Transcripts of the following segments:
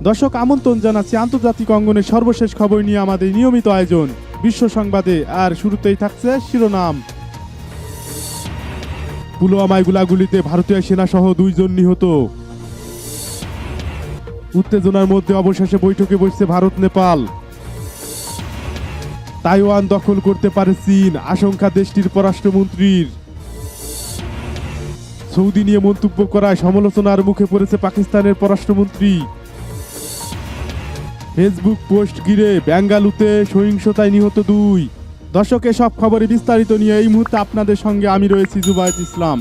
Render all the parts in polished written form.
দর্শক আমন্ত্রণ জানাচ্ছি আন্তর্জাতিক অঙ্গনের সর্বশেষ খবর নিয়ে আমাদের নিয়মিত আয়োজন বিশ্ব সংবাদে। আর শুরুতেই থাকছে শিরোনাম। পুলওয়ামায় গোলাগুলিতে ভারতীয় সেনা সহ 2 জন নিহত। উত্তেজনার মধ্যে অবশেষে বৈঠকে বসছে ভারত নেপাল। তাইওয়ান দখল করতে পারে চীন, আশঙ্কা দেশটির পররাষ্ট্রমন্ত্রীর। সৌদি নিয়ে মন্তব্য করায় সমালোচনার মুখে পড়েছে পাকিস্তানের পররাষ্ট্রমন্ত্রী। ফেসবুক পোস্ট ঘিরে বেঙ্গালুরুতে সহিংসতায় নিহত 2। দর্শক, এসব খবরে বিস্তারিত নিয়ে এই মুহূর্তে আপনাদের সঙ্গে আমি রয়েছি জুবায়েত ইসলাম।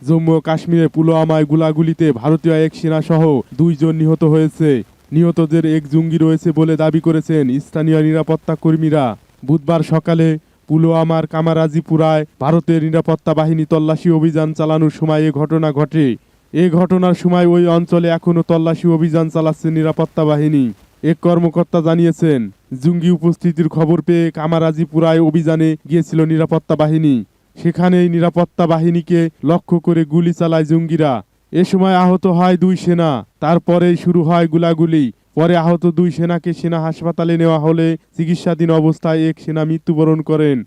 জম্মু ও কাশ্মীরে পুলওয়ামায় গোলাগুলিতে ভারতীয় এক সেনা সহ 2 জন নিহত হয়েছে। নিহতদের এক জঙ্গি রয়েছে বলে দাবি করেছেন স্থানীয় নিরাপত্তা কর্মীরা। বুধবার সকালে পুলওয়ামার কামারাজিপুরায় ভারতের নিরাপত্তা বাহিনী তল্লাশি অভিযান চালানোর সময় এ ঘটনা ঘটে। এ ঘটনার সময় ওই অঞ্চলে এখনও তল্লাশি অভিযান চালাচ্ছে নিরাপত্তা বাহিনী। এক কর্মকর্তা জানিয়েছেন, জঙ্গি উপস্থিতির খবর পেয়ে কামারাজিপুরায় অভিযানে গিয়েছিল নিরাপত্তা বাহিনী। সেখানেই নিরাপত্তা বাহিনীকে লক্ষ্য করে গুলি চালায় জঙ্গিরা। এ সময় আহত হয় 2 সেনা। তারপরেই শুরু হয় গোলাগুলি। পরে আহত 2 সেনাকে সেনা হাসপাতালে নেওয়া হলে চিকিৎসাধীন অবস্থায় এক সেনা মৃত্যুবরণ করেন।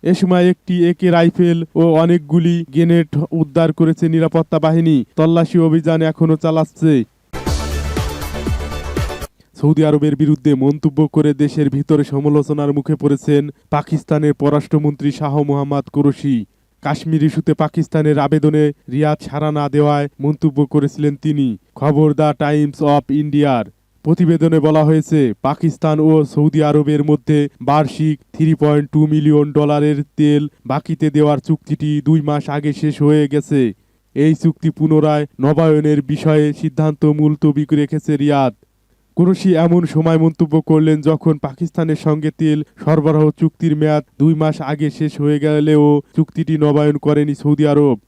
এ সময় একটি একে রাইফেল ও অনেকগুলি গ্রেনেড উদ্ধার করেছে নিরাপত্তা বাহিনী। তল্লাশি অভিযান এখনও চালাচ্ছে। সৌদি আরবের বিরুদ্ধে মন্তব্য করে দেশের ভিতরে সমালোচনার মুখে পড়েছেন পাকিস্তানের পররাষ্ট্রমন্ত্রী শাহ মোহাম্মদ কুরেশি। কাশ্মীর ইস্যুতে পাকিস্তানের আবেদনে রিয়াদ সাড়া না দেওয়ায় মন্তব্য করেছিলেন তিনি। খবর দ্য টাইমস অফ ইন্ডিয়ার প্রতিবেদনে বলা হয়েছে, পাকিস্তান ও সৌদি আরবের মধ্যে বার্ষিক $3.2 মিলিয়ন তেল বাকিতে দেওয়ার চুক্তিটি 2 মাস আগে শেষ হয়ে গেছে। এই চুক্তি পুনরায় নবায়নের বিষয়ে সিদ্ধান্ত মুলতবি রেখেছে রিয়াদ। কুরেশি এমন সময় মন্তব্য করলেন যখন পাকিস্তানের সঙ্গে তেল সরবরাহ চুক্তির মেয়াদ 2 মাস আগে শেষ হয়ে গেলেও চুক্তিটি নবায়ন করেনি সৌদি আরব।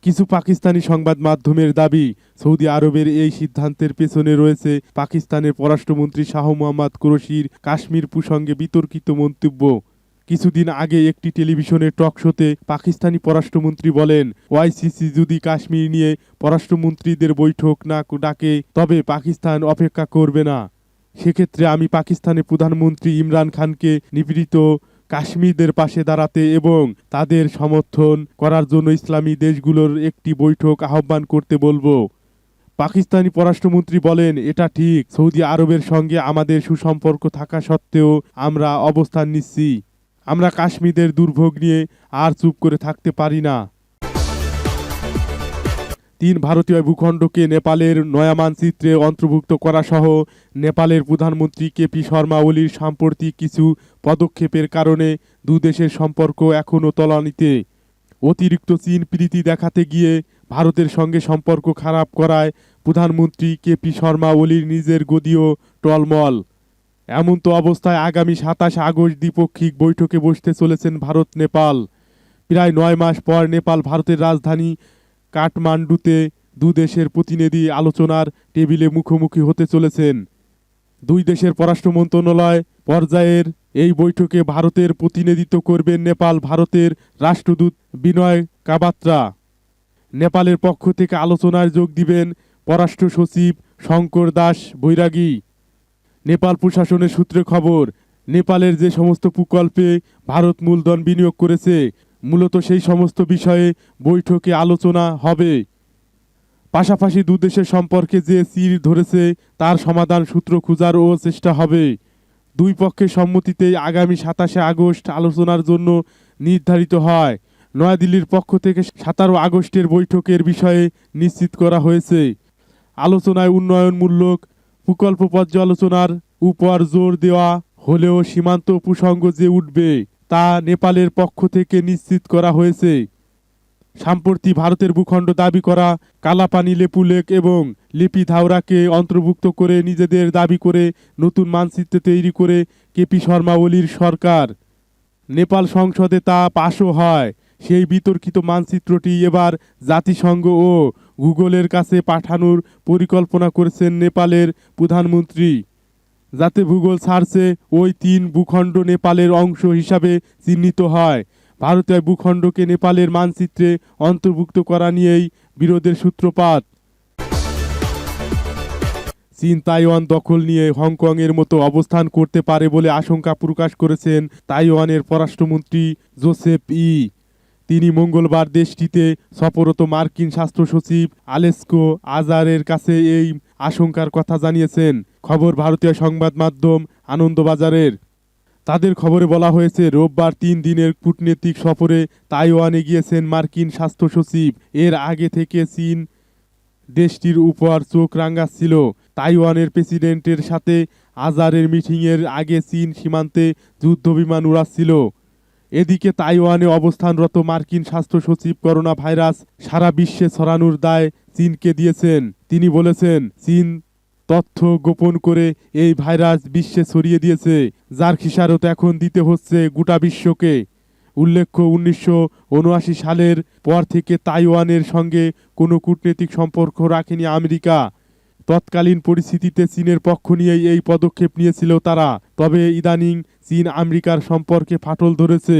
কিছু পাকিস্তানি সংবাদ মাধ্যমের দাবি, সৌদি আরবের এই সিদ্ধান্তের পেছনে রয়েছে পাকিস্তানের পররাষ্ট্রমন্ত্রী শাহ মোহাম্মদ কুরেশির কাশ্মীর প্রসঙ্গে বিতর্কিত মন্তব্য। কিছুদিন আগে একটি টেলিভিশনের টক শোতে পাকিস্তানি পররাষ্ট্রমন্ত্রী বলেন, ওআইসিসি যদি কাশ্মীর নিয়ে পররাষ্ট্রমন্ত্রীদের বৈঠক না ডাকে তবে পাকিস্তান অপেক্ষা করবে না। সেক্ষেত্রে আমি পাকিস্তানের প্রধানমন্ত্রী ইমরান খানকে নিপীড়িত কাশ্মীরদের পাশে দাঁড়াতে এবং তাদের সমর্থন করার জন্য ইসলামী দেশগুলোর একটি বৈঠক আহ্বান করতে বলবো। পাকিস্তানি পররাষ্ট্রমন্ত্রী বলেন, এটা ঠিক, সৌদি আরবের সঙ্গে আমাদের সুসম্পর্ক থাকা সত্ত্বেও আমরা অবস্থান নিচ্ছি। আমরা কাশ্মীরের দুর্ভোগ নিয়ে আর চুপ করে থাকতে পারি না। 3 ভারতীয় ভূখণ্ডকে নেপালের নয়া মানচিত্রে অন্তর্ভুক্ত করা সহ নেপালের প্রধানমন্ত্রী কেপি শর্মা ওলির সাম্প্রতিক কিছু পদক্ষেপের কারণে 2 দেশের সম্পর্ক এখনও তলানিতে। অতিরিক্ত চীন প্রীতি দেখাতে গিয়ে ভারতের সঙ্গে সম্পর্ক খারাপ করায় প্রধানমন্ত্রী কেপি শর্মা ওলির নিজের গদিও টলমল। এমন তো অবস্থায় আগামী 27 আগস্ট দ্বিপক্ষিক বৈঠকে বসতে চলেছেন ভারত নেপাল। প্রায় 9 মাস পর নেপাল ভারতের রাজধানী কাঠমান্ডুতে 2 দেশের প্রতিনিধি আলোচনার টেবিলে মুখোমুখি হতে চলেছেন। 2 দেশের পররাষ্ট্র মন্ত্রণালয় পর্যায়ের এই বৈঠকে ভারতের প্রতিনিধিত্ব করবেন নেপাল ভারতের রাষ্ট্রদূত বিনয় কাবাত্রা। নেপালের পক্ষ থেকে আলোচনায় যোগ দিবেন পররাষ্ট্র সচিব শঙ্কর দাস বৈরাগী। নেপাল প্রশাসনের সূত্রে খবর, নেপালের যে সমস্ত প্রকল্পে ভারত মূলধন বিনিয়োগ করেছে মূলত সেই সমস্ত বিষয়ে বৈঠকে আলোচনা হবে। পাশাপাশি 2 দেশের সম্পর্কে যে চির ধরেছে তার সমাধান সূত্র খোঁজারও চেষ্টা হবে। 2 পক্ষের সম্মতিতেই আগামী 27 আগস্ট আলোচনার জন্য নির্ধারিত হয়। নয়াদিল্লির পক্ষ থেকে 17 আগস্টের বৈঠকের বিষয়ে নিশ্চিত করা হয়েছে। আলোচনায় উন্নয়নমূলক প্রকল্প পর্যালোচনার উপর জোর দেওয়া হলেও সীমান্ত প্রসঙ্গ যে উঠবে তা নেপালের পক্ষ থেকে নিশ্চিত করা হয়েছে। সম্প্রতি ভারতের ভূখণ্ড দাবি করা কালাপানি লেপু লেক এবং লিপি ধাওড়াকে অন্তর্ভুক্ত করে নিজেদের দাবি করে নতুন মানচিত্র তৈরি করে কেপি শর্মা ওলির সরকার। নেপাল সংসদে তা পাশও হয়। সেই বিতর্কিত মানচিত্রটি এবার জাতিসংঘ ও গুগলের কাছে পাঠানোর পরিকল্পনা করেছেন নেপালের প্রধানমন্ত্রী, যাতে ভূগোল সার্চে ওই 3 ভূখণ্ড নেপালের অংশ হিসাবে চিহ্নিত হয়। ভারতীয় ভূখণ্ডকে নেপালের মানচিত্রে অন্তর্ভুক্ত করা নিয়েই বিরোধের সূত্রপাত। চীন তাইওয়ান দখল নিয়ে হংকংয়ের মতো অবস্থান করতে পারে বলে আশঙ্কা প্রকাশ করেছেন তাইওয়ানের পররাষ্ট্রমন্ত্রী জোসেফ ই। তিনি মঙ্গলবার দেশটিতে সফররত মার্কিন স্বাস্থ্য সচিব আলেস্কো আজারের কাছে এই আশঙ্কার কথা জানিয়েছেন। খবর ভারতীয় সংবাদ মাধ্যম আনন্দবাজারের। তাদের খবরে বলা হয়েছে, রোববার 3 দিনের কূটনৈতিক সফরে তাইওয়ানে গিয়েছেন মার্কিন স্বাস্থ্য সচিব। এর আগে থেকে চীন দেশটির উপর চোখ রাঙাচ্ছিল। তাইওয়ানের প্রেসিডেন্টের সাথে আজারের মিটিংয়ের আগে চীন সীমান্তে যুদ্ধবিমান উড়াচ্ছিল। এদিকে তাইওয়ানে অবস্থানরত মার্কিন স্বাস্থ্য সচিব করোনা ভাইরাস সারা বিশ্বে ছড়ানোর দায় চীনকে দিয়েছেন। তিনি বলেছেন, চীন তথ্য গোপন করে এই ভাইরাস বিশ্বে ছড়িয়ে দিয়েছে, যার খেসারত এখন দিতে হচ্ছে গোটা বিশ্বকে। উল্লেখ্য, 1979 সালের পর থেকে তাইওয়ানের সঙ্গে কোনো কূটনৈতিক সম্পর্ক রাখেনি আমেরিকা। তৎকালীন পরিস্থিতিতে চীনের পক্ষ নিয়েই এই পদক্ষেপ নিয়েছিল তারা। তবে ইদানিং চীন আমেরিকার সম্পর্কে ফাটল ধরেছে।